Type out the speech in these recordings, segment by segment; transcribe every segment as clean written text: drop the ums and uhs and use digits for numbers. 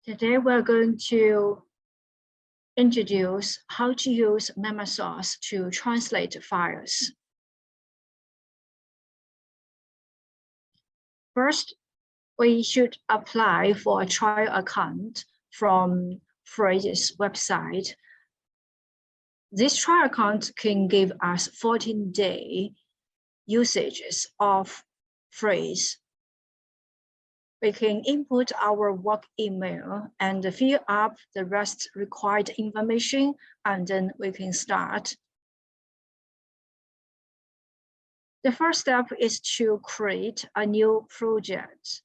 Today we're going to introduce how to use Memsource to translate files. First, we should apply for a trial account from Phrase's website. This trial account can give us 14-day usages of Phrase. We can input our work email and fill up the rest required information, and then we can start. The first step is to create a new project.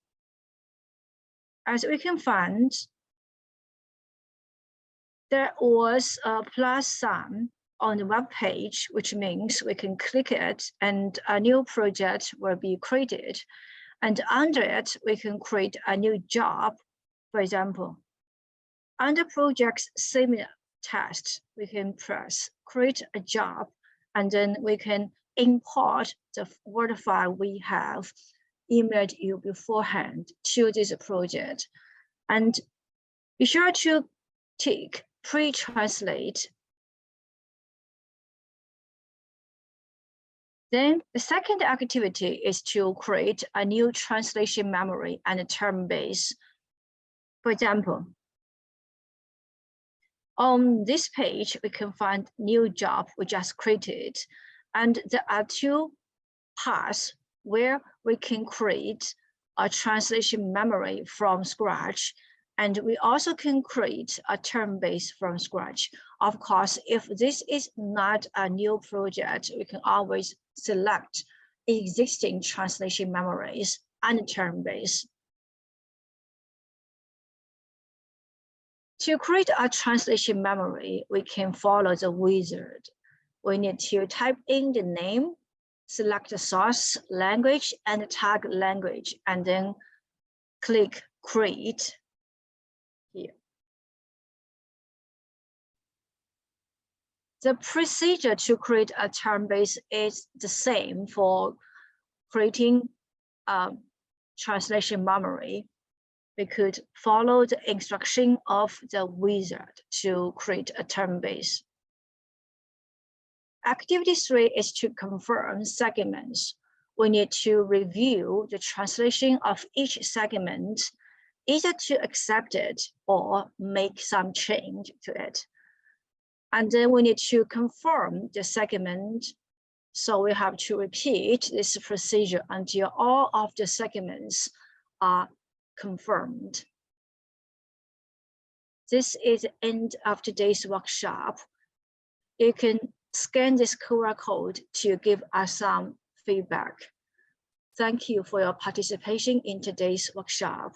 As we can find, there was a plus sign on the web page, which means we can click it and a new project will be created. And under it, we can create a new job. For example, under projects similar test, we can press create a job, and then we can import the Word file we have emailed you beforehand to this project. And be sure to tick pre-translate. Then the second activity is to create a new translation memory and a term base. For example, on this page, we can find new job we just created. And there are two paths where we can create a translation memory from scratch. And we also can create a term base from scratch. Of course, if this is not a new project, we can always select existing translation memories and term base. To create a translation memory, we can follow the wizard. We need to type in the name, select the source language and the tag language, and then click create here. The procedure to create a term base is the same for creating a translation memory. We could follow the instruction of the wizard to create a term base. Activity 3 is to confirm segments. We need to review the translation of each segment, either to accept it or make some change to it. And then we need to confirm the segment. So we have to repeat this procedure until all of the segments are confirmed. This is the end of today's workshop. You can scan this QR code to give us some feedback. Thank you for your participation in today's workshop.